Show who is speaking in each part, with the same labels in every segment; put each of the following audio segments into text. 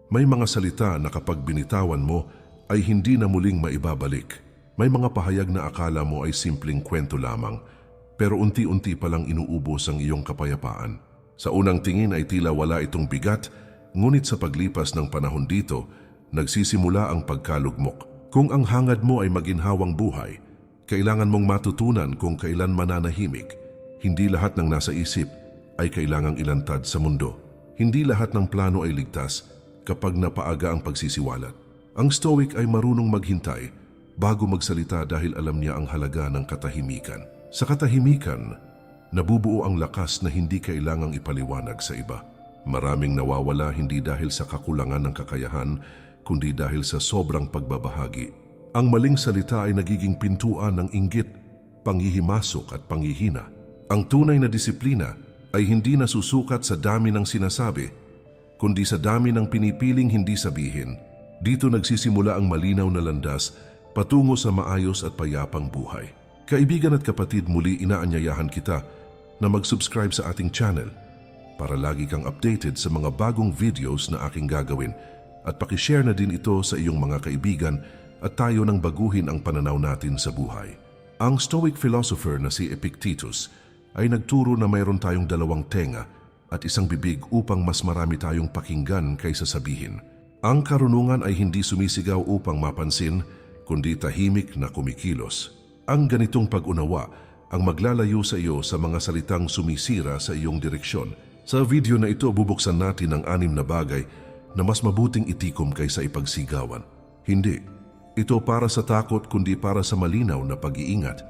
Speaker 1: May mga salita na kapag binitawan mo ay hindi na muling maibabalik. May mga pahayag na akala mo ay simpleng kwento lamang, pero unti-unti palang inuubos ang iyong kapayapaan. Sa unang tingin ay tila wala itong bigat, ngunit sa paglipas ng panahon dito, nagsisimula ang pagkalugmok. Kung ang hangad mo ay maginhawang buhay, kailangan mong matutunan kung kailan mananahimik. Hindi lahat ng nasa isip ay kailangang ilantad sa mundo. Hindi lahat ng plano ay ligtas kapag napaaga ang pagsisiwalat. Ang Stoic ay marunong maghintay bago magsalita dahil alam niya ang halaga ng katahimikan. Sa katahimikan, nabubuo ang lakas na hindi kailangang ipaliwanag sa iba. Maraming nawawala hindi dahil sa kakulangan ng kakayahan, kundi dahil sa sobrang pagbabahagi. Ang maling salita ay nagiging pintuan ng inggit, panghihimasok at panghihina. Ang tunay na disiplina ay hindi nasusukat sa dami ng sinasabi, kundi sa dami ng pinipiling hindi sabihin. Dito nagsisimula ang malinaw na landas patungo sa maayos at payapang buhay. Kaibigan at kapatid, muli inaanyayahan kita na mag-subscribe sa ating channel para lagi kang updated sa mga bagong videos na aking gagawin at pakishare na din ito sa iyong mga kaibigan at tayo nang baguhin ang pananaw natin sa buhay. Ang Stoic philosopher na si Epictetus ay nagturo na mayroon tayong dalawang tenga at isang bibig upang mas marami tayong pakinggan kaysa sabihin. Ang karunungan ay hindi sumisigaw upang mapansin, kundi tahimik na kumikilos. Ang ganitong pag-unawa ang maglalayo sa iyo sa mga salitang sumisira sa iyong direksyon. Sa video na ito, bubuksan natin ang 6 na bagay na mas mabuting itikom kaysa ipagsigawan. Hindi. Ito para sa takot kundi para sa malinaw na pag-iingat.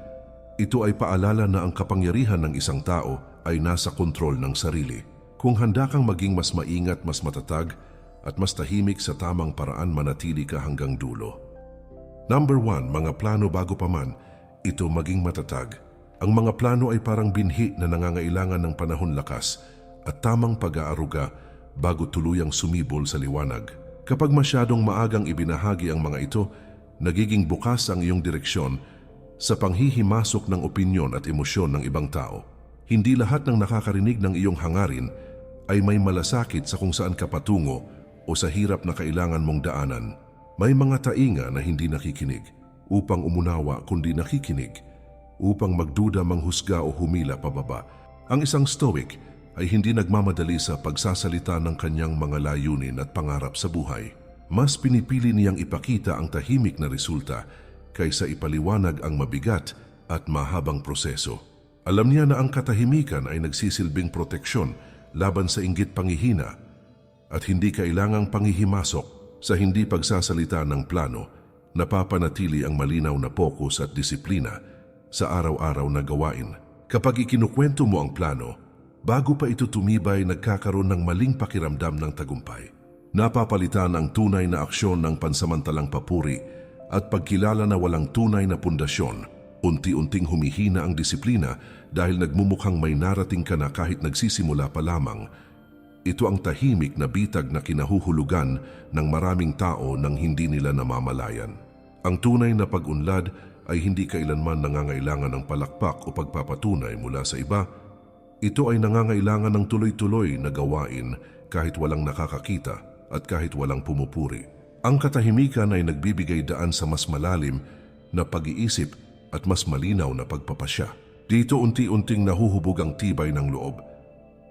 Speaker 1: Ito ay paalala na ang kapangyarihan ng isang tao ay nasa kontrol ng sarili. Kung handa kang maging mas maingat, mas matatag, at mas tahimik sa tamang paraan, manatili ka hanggang dulo. Number 1, mga plano bago pa man ito maging matatag. Ang mga plano ay parang binhi na nangangailangan ng panahon, lakas at tamang pag-aaruga bago tuluyang sumibol sa liwanag. Kapag masyadong maagang ibinahagi ang mga ito, nagiging bukas ang iyong direksyon sa panghihimasok ng opinyon at emosyon ng ibang tao. Hindi lahat ng nakakarinig ng iyong hangarin ay may malasakit sa kung saan ka patungo o sa hirap na kailangan mong daanan. May mga tainga na hindi nakikinig upang umunawa, kundi nakikinig upang magduda, manghusga o humila pababa. Ang isang Stoic ay hindi nagmamadali sa pagsasalita ng kanyang mga layunin at pangarap sa buhay. Mas pinipili niyang ipakita ang tahimik na resulta kaysa ipaliwanag ang mabigat at mahabang proseso. Alam niya na ang katahimikan ay nagsisilbing proteksyon laban sa inggit, panghihina, at hindi kailangang panghihimasok. Sa hindi pagsasalita ng plano, napapanatili ang malinaw na focus at disiplina sa araw-araw na gawain. Kapag ikinukwento mo ang plano, bago pa ito tumibay, nagkakaroon ng maling pakiramdam ng tagumpay. Napapalitan ang tunay na aksyon ng pansamantalang papuri at pagkilala na walang tunay na pundasyon. Unti-unting humihina ang disiplina dahil nagmumukhang may narating ka na kahit nagsisimula pa lamang. Ito ang tahimik na bitag na kinahuhulugan ng maraming tao nang hindi nila namamalayan. Ang tunay na pag-unlad ay hindi kailanman nangangailangan ng palakpak o pagpapatunay mula sa iba. Ito ay nangangailangan ng tuloy-tuloy na gawain kahit walang nakakakita at kahit walang pumupuri. Ang katahimikan ay nagbibigay daan sa mas malalim na pag-iisip at mas malinaw na pagpapasya. Dito unti-unting nahuhubog ang tibay ng loob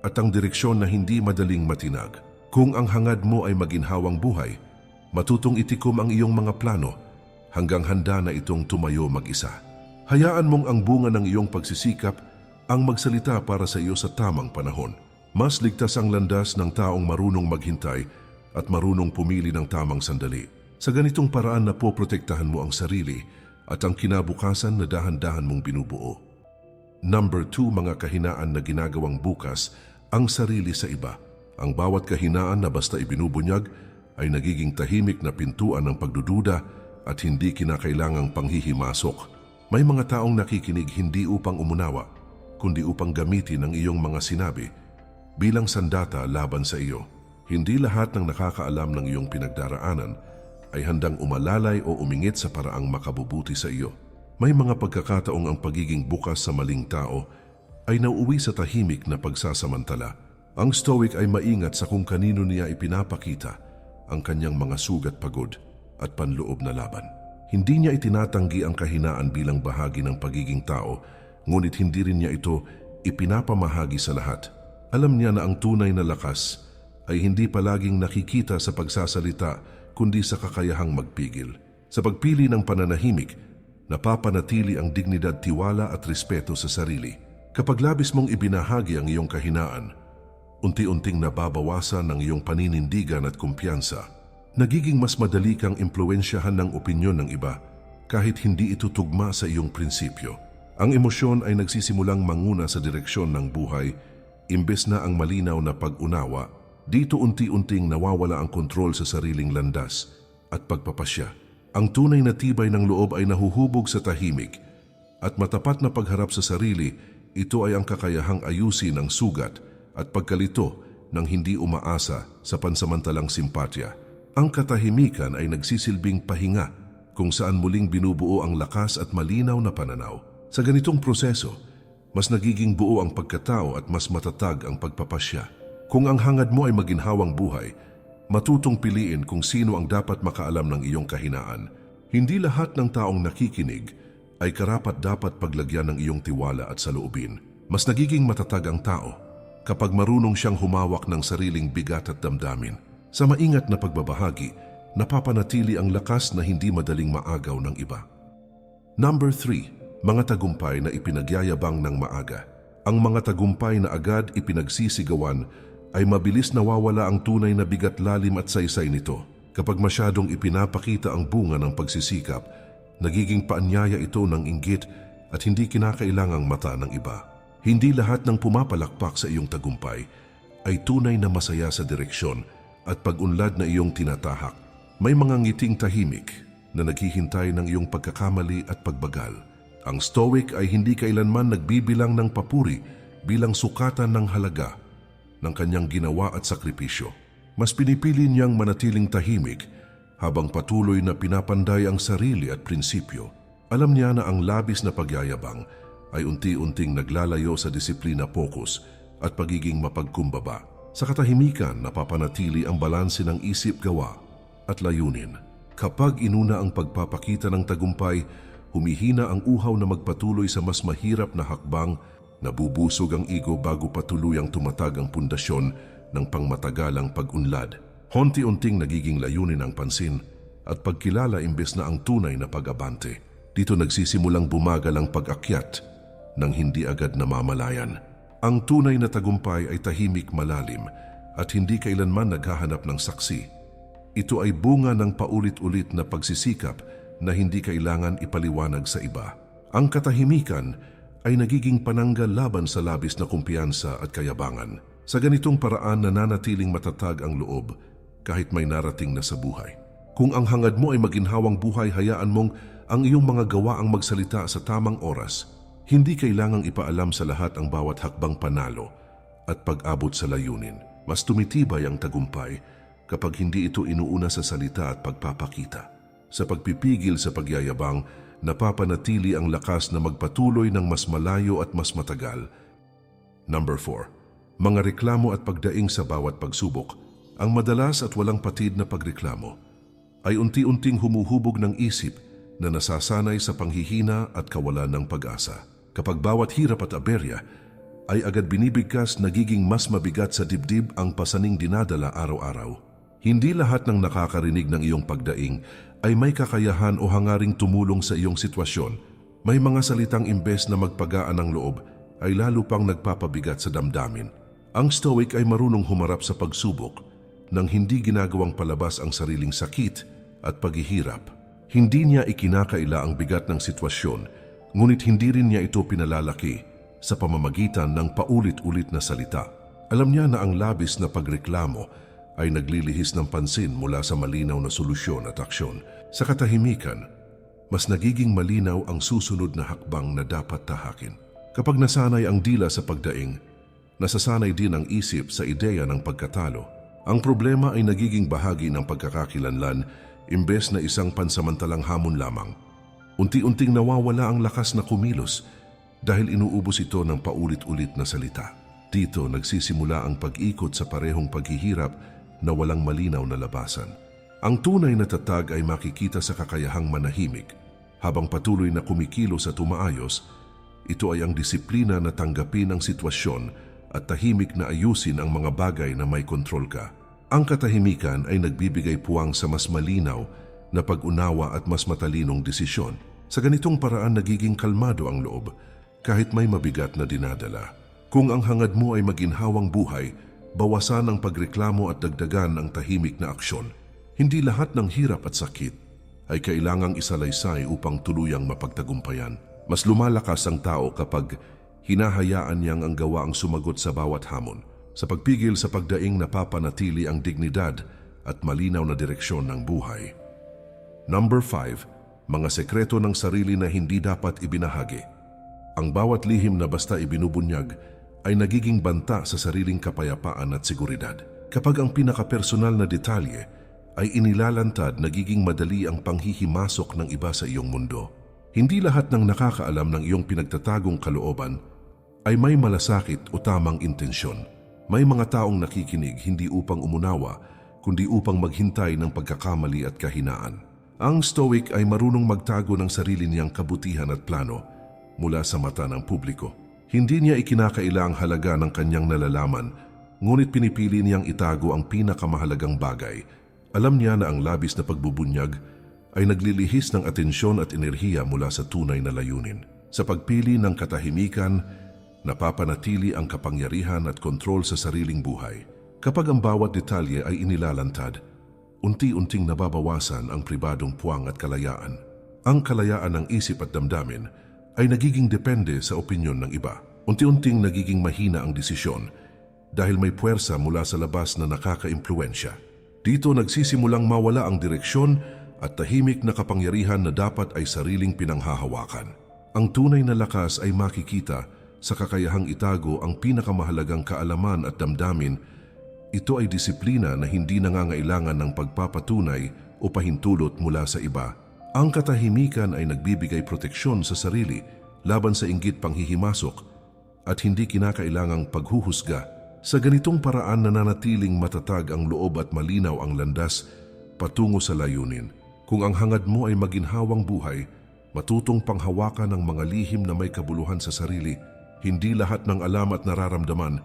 Speaker 1: at ang direksyon na hindi madaling matinag. Kung ang hangad mo ay maginhawang buhay, matutong itikom ang iyong mga plano hanggang handa na itong tumayo mag-isa. Hayaan mong ang bunga ng iyong pagsisikap ang magsalita para sa iyo sa tamang panahon. Mas ligtas ang landas ng taong marunong maghintay at marunong pumili ng tamang sandali. Sa ganitong paraan na poprotektahan mo ang sarili at ang kinabukasan na dahan-dahan mong binubuo. Number 2, mga kahinaan na ginagawang bukas ang sarili sa iba. Ang bawat kahinaan na basta ibinubunyag ay nagiging tahimik na pintuan ng pagdududa at hindi kinakailangang panghihimasok. May mga taong nakikinig hindi upang umunawa, kundi upang gamitin ang iyong mga sinabi bilang sandata laban sa iyo. Hindi lahat ng nakakaalam ng iyong pinagdaraanan ay handang umalalay o umingit sa paraang makabubuti sa iyo. May mga pagkakataong ang pagiging bukas sa maling tao ay nauuwi sa tahimik na pagsasamantala. Ang Stoic ay maingat sa kung kanino niya ipinapakita ang kanyang mga sugat pagod at panloob na laban. Hindi niya itinatanggi ang kahinaan bilang bahagi ng pagiging tao, ngunit hindi rin niya ito ipinapamahagi sa lahat. Alam niya na ang tunay na lakas ay hindi palaging nakikita sa pagsasalita kundi sa kakayahang magpigil. Sa pagpili ng pananahimik, napapanatili ang dignidad, tiwala at respeto sa sarili. Kapag labis mong ibinahagi ang iyong kahinaan, unti-unting nababawasan ang iyong paninindigan at kumpiyansa. Nagiging mas madali kang impluwensyahan ng opinyon ng iba kahit hindi ito tugma sa iyong prinsipyo. Ang emosyon ay nagsisimulang manguna sa direksyon ng buhay imbes na ang malinaw na pag-unawa. Dito unti-unting nawawala ang kontrol sa sariling landas at pagpapasya. Ang tunay na tibay ng loob ay nahuhubog sa tahimik at matapat na pagharap sa sarili. Ito ay ang kakayahang ayusin ang sugat at pagkalito ng hindi umaasa sa pansamantalang simpatya. Ang katahimikan ay nagsisilbing pahinga kung saan muling binubuo ang lakas at malinaw na pananaw. Sa ganitong proseso, mas nagiging buo ang pagkatao at mas matatag ang pagpapasya. Kung ang hangad mo ay maginhawang buhay, matutong piliin kung sino ang dapat makaalam ng iyong kahinaan. Hindi lahat ng taong nakikinig ay karapat-dapat paglagyan ng iyong tiwala at saloobin. Mas nagiging matatag ang tao kapag marunong siyang humawak ng sariling bigat at damdamin. Sa maingat na pagbabahagi, napapanatili ang lakas na hindi madaling maagaw ng iba. Number 3. Mga tagumpay na ipinagyayabang ng maaga. Ang mga tagumpay na agad ipinagsisigawan ay mabilis nawawala ang tunay na bigat, lalim at saysay nito. Kapag masyadong ipinapakita ang bunga ng pagsisikap, nagiging paanyaya ito ng inggit at hindi kinakailangang mata ng iba. Hindi lahat ng pumapalakpak sa iyong tagumpay ay tunay na masaya sa direksyon at pag-unlad na iyong tinatahak. May mga ngiting tahimik na naghihintay ng iyong pagkakamali at pagbagal. Ang Stoic ay hindi kailanman nagbibilang ng papuri bilang sukatan ng halaga ng kanyang ginawa at sakripisyo. Mas pinipili niyang manatiling tahimik habang patuloy na pinapanday ang sarili at prinsipyo. Alam niya na ang labis na pagyayabang ay unti-unting naglalayo sa disiplina, pokus at pagiging mapagkumbaba. Sa katahimikan, napapanatili ang balanse ng isip, gawa at layunin. Kapag inuna ang pagpapakita ng tagumpay, humihina ang uhaw na magpatuloy sa mas mahirap na hakbang. Nabubusog ang ego bago patuluyang tumatag ang pundasyon ng pangmatagalang pag-unlad. Honti-unting nagiging layunin ang pansin at pagkilala imbes na ang tunay na pag-abante. Dito nagsisimulang bumagal ang pag-akyat nang hindi agad namamalayan. Ang tunay na tagumpay ay tahimik, malalim at hindi kailanman naghahanap ng saksi. Ito ay bunga ng paulit-ulit na pagsisikap na hindi kailangan ipaliwanag sa iba. Ang katahimikan ay nagiging pananggal laban sa labis na kumpiyansa at kayabangan. Sa ganitong paraan, nananatiling matatag ang loob kahit may narating na sa buhay. Kung ang hangad mo ay maginhawang buhay, hayaan mong ang iyong mga gawa ang magsalita sa tamang oras. Hindi kailangang ipaalam sa lahat ang bawat hakbang panalo at pag-abot sa layunin. Mas tumitibay ang tagumpay kapag hindi ito inuuna sa salita at pagpapakita. Sa pagpipigil sa pagyayabang, napapanatili ang lakas na magpatuloy ng mas malayo at mas matagal. Number 4. Mga reklamo at pagdaing sa bawat pagsubok. Ang madalas at walang patid na pagreklamo ay unti-unting humuhubog ng isip na nasasanay sa panghihina at kawalan ng pag-asa. Kapag bawat hirap at aberya ay agad binibigkas, nagiging mas mabigat sa dibdib ang pasaning dinadala araw-araw. Hindi lahat ng nakakarinig ng iyong pagdaing ay may kakayahan o hangaring tumulong sa iyong sitwasyon. May mga salitang imbes na magpagaan ng loob ay lalo pang nagpapabigat sa damdamin. Ang Stoic ay marunong humarap sa pagsubok nang hindi ginagawang palabas ang sariling sakit at paghihirap. Hindi niya ikinakaila ang bigat ng sitwasyon, ngunit hindi rin niya ito pinalalaki sa pamamagitan ng paulit-ulit na salita. Alam niya na ang labis na pagreklamo ay naglilihis ng pansin mula sa malinaw na solusyon at aksyon. Sa katahimikan, mas nagiging malinaw ang susunod na hakbang na dapat tahakin. Kapag nasanay ang dila sa pagdaing, nasasanay din ang isip sa ideya ng pagkatalo. Ang problema ay nagiging bahagi ng pagkakakilanlan imbes na isang pansamantalang hamon lamang. Unti-unting nawawala ang lakas na kumilos dahil inuubos ito ng paulit-ulit na salita. Dito nagsisimula ang pag-ikot sa parehong paghihirap na walang malinaw na labasan. Ang tunay na tatag ay makikita sa kakayahang manahimik. Habang patuloy na kumikilos at umaayos, ito ay ang disiplina na tanggapin ang sitwasyon at tahimik na ayusin ang mga bagay na may kontrol ka. Ang katahimikan ay nagbibigay puwang sa mas malinaw na pag-unawa at mas matalinong desisyon. Sa ganitong paraan nagiging kalmado ang loob kahit may mabigat na dinadala. Kung ang hangad mo ay maginhawang buhay, bawasan ang pagreklamo at dagdagan ang tahimik na aksyon. Hindi lahat ng hirap at sakit ay kailangang isalaysay upang tuluyang mapagtagumpayan. Mas lumalakas ang tao kapag hinahayaan niyang ang gawa ang sumagot sa bawat hamon. Sa pagpigil sa pagdaing napapanatili ang dignidad at malinaw na direksyon ng buhay. Number 5. Mga sekreto ng sarili na hindi dapat ibinahagi. Ang bawat lihim na basta ibinubunyag ay nagiging banta sa sariling kapayapaan at seguridad. Kapag ang pinakapersonal na detalye ay inilalantad, nagiging madali ang panghihimasok ng iba sa iyong mundo. Hindi lahat ng nakakaalam ng iyong pinagtatagong kalooban ay may malasakit o tamang intensyon. May mga taong nakikinig hindi upang umunawa, kundi upang maghintay ng pagkakamali at kahinaan. Ang Stoic ay marunong magtago ng sarili niyang kabutihan at plano mula sa mata ng publiko. Hindi niya ikinakaila ang halaga ng kanyang nalalaman, ngunit pinipili niyang itago ang pinakamahalagang bagay. Alam niya na ang labis na pagbubunyag ay naglilihis ng atensyon at enerhiya mula sa tunay na layunin. Sa pagpili ng katahimikan, napapanatili ang kapangyarihan at kontrol sa sariling buhay. Kapag ang bawat detalye ay inilalantad, unti-unting nababawasan ang pribadong puwang at kalayaan. Ang kalayaan ng isip at damdamin ay nagiging depende sa opinyon ng iba. Unti-unting nagiging mahina ang desisyon dahil may puwersa mula sa labas na nakaka-impluwensya. Dito nagsisimulang mawala ang direksyon at tahimik na kapangyarihan na dapat ay sariling pinanghahawakan. Ang tunay na lakas ay makikita sa kakayahang itago ang pinakamahalagang kaalaman at damdamin. Ito ay disiplina na hindi nangangailangan ng pagpapatunay o pahintulot mula sa iba. Ang katahimikan ay nagbibigay proteksyon sa sarili laban sa inggit panghihimasok at hindi kinakailangang paghuhusga. Sa ganitong paraan nananatiling matatag ang loob at malinaw ang landas patungo sa layunin. Kung ang hangad mo ay maginhawang buhay, matutong panghawakan ng mga lihim na may kabuluhan sa sarili. Hindi lahat ng alam at nararamdaman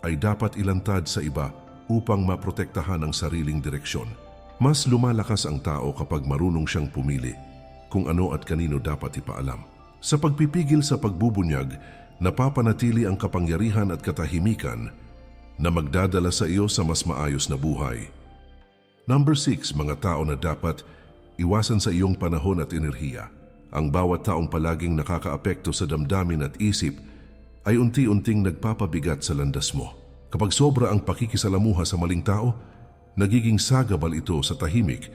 Speaker 1: ay dapat ilantad sa iba upang maprotektahan ang sariling direksyon. Mas lumalakas ang tao kapag marunong siyang pumili kung ano at kanino dapat ipaalam. Sa pagpipigil sa pagbubunyag, napapanatili ang kapangyarihan at katahimikan na magdadala sa iyo sa mas maayos na buhay. Number 6. Mga tao na dapat iwasan sa iyong panahon at enerhiya. Ang bawat taong palaging nakakaapekto sa damdamin at isip ay unti-unting nagpapabigat sa landas mo. Kapag sobra ang pakikisalamuha sa maling tao, nagiging sagabal ito sa tahimik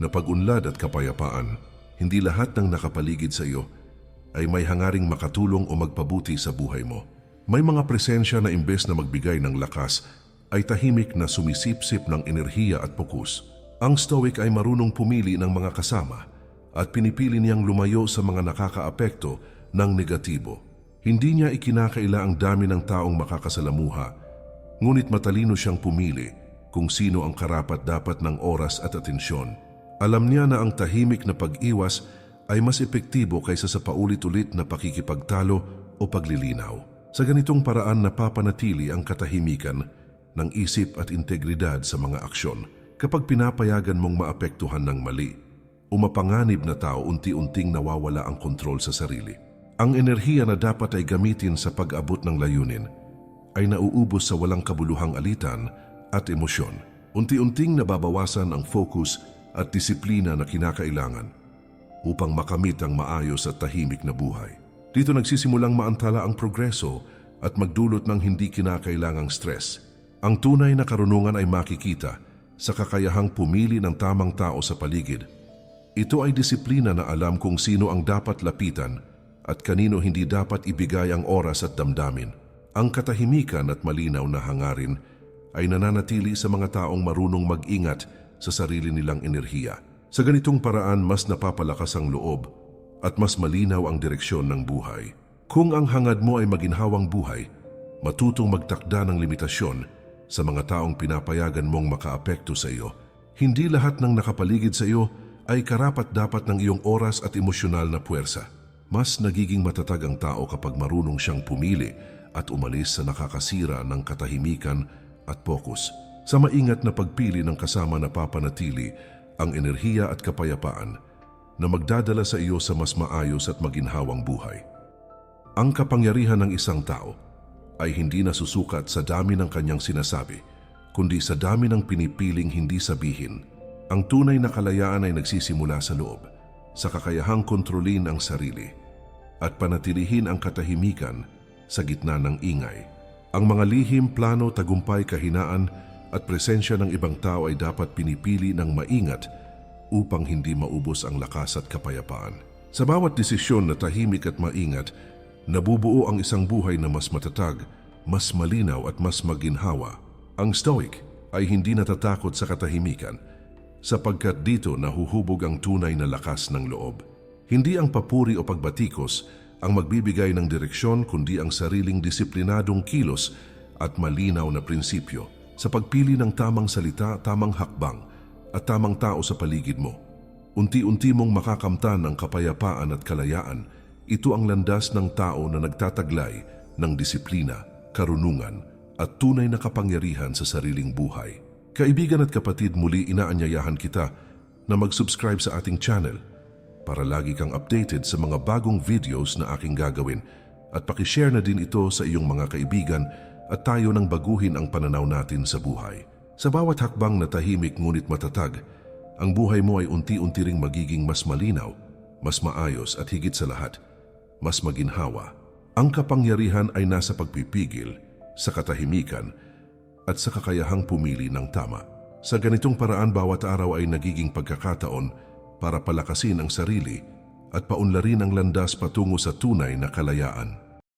Speaker 1: na pag-unlad at kapayapaan. Hindi lahat ng nakapaligid sa iyo ay may hangaring makatulong o magpabuti sa buhay mo. May mga presensya na imbes na magbigay ng lakas, ay tahimik na sumisipsip ng enerhiya at pokus. Ang Stoic ay marunong pumili ng mga kasama at pinipili niyang lumayo sa mga nakakaapekto ng negatibo. Hindi niya ikinakaila ang dami ng taong makakasalamuha, ngunit matalino siyang pumili kung sino ang karapat-dapat ng oras at atensyon. Alam niya na ang tahimik na pag-iwas ay mas epektibo kaysa sa paulit-ulit na pakikipagtalo o paglilinaw. Sa ganitong paraan napapanatili ang katahimikan ng isip at integridad sa mga aksyon. Kapag pinapayagan mong maapektuhan ng mali, umapanganib na tao unti-unting nawawala ang kontrol sa sarili. Ang enerhiya na dapat ay gamitin sa pag-abot ng layunin ay nauubos sa walang kabuluhang alitan at emosyon. Unti-unting nababawasan ang focus at disiplina na kinakailangan upang makamit ang maayos at tahimik na buhay. Dito nagsisimulang maantala ang progreso at magdulot ng hindi kinakailangang stress. Ang tunay na karunungan ay makikita sa kakayahang pumili ng tamang tao sa paligid. Ito ay disiplina na alam kung sino ang dapat lapitan at kanino hindi dapat ibigay ang oras at damdamin. Ang katahimikan at malinaw na hangarin ay nananatili sa mga taong marunong mag-ingat sa sarili nilang enerhiya. Sa ganitong paraan, mas napapalakas ang loob at mas malinaw ang direksyon ng buhay. Kung ang hangad mo ay maginhawang buhay, matutong magtakda ng limitasyon sa mga taong pinapayagan mong makaapekto sa iyo. Hindi lahat ng nakapaligid sa iyo ay karapat-dapat ng iyong oras at emosyonal na puwersa. Mas nagiging matatag ang tao kapag marunong siyang pumili at umalis sa nakakasira ng katahimikan at focus. Sa maingat na pagpili ng kasama na papanatili ang enerhiya at kapayapaan na magdadala sa iyo sa mas maayos at maginhawang buhay. Ang kapangyarihan ng isang tao ay hindi nasusukat sa dami ng kanyang sinasabi, kundi sa dami ng pinipiling hindi sabihin. Ang tunay na kalayaan ay nagsisimula sa loob, sa kakayahang kontrolin ang sarili at panatilihin ang katahimikan sa gitna ng ingay. Ang mga lihim, plano, tagumpay, kahinaan at presensya ng ibang tao ay dapat pinipili ng maingat upang hindi maubos ang lakas at kapayapaan. Sa bawat desisyon na tahimik at maingat, nabubuo ang isang buhay na mas matatag, mas malinaw at mas maginhawa. Ang Stoic ay hindi natatakot sa katahimikan sapagkat dito nahuhubog ang tunay na lakas ng loob. Hindi ang papuri o pagbatikos ang magbibigay ng direksyon kundi ang sariling disiplinadong kilos at malinaw na prinsipyo sa pagpili ng tamang salita, tamang hakbang at tamang tao sa paligid mo. Unti-unti mong makakamtan ang kapayapaan at kalayaan. Ito ang landas ng tao na nagtataglay ng disiplina, karunungan at tunay na kapangyarihan sa sariling buhay. Kaibigan at kapatid, muli inaanyayahan kita na mag-subscribe sa ating channel para lagi kang updated sa mga bagong videos na aking gagawin at pakishare na din ito sa iyong mga kaibigan at tayo nang baguhin ang pananaw natin sa buhay. Sa bawat hakbang na tahimik ngunit matatag, ang buhay mo ay unti-unti ring magiging mas malinaw, mas maayos at higit sa lahat, mas maginhawa. Ang kapangyarihan ay nasa pagpipigil, sa katahimikan, at sa kakayahang pumili ng tama. Sa ganitong paraan, bawat araw ay nagiging pagkakataon para palakasin ang sarili at paunlarin ang landas patungo sa tunay na kalayaan.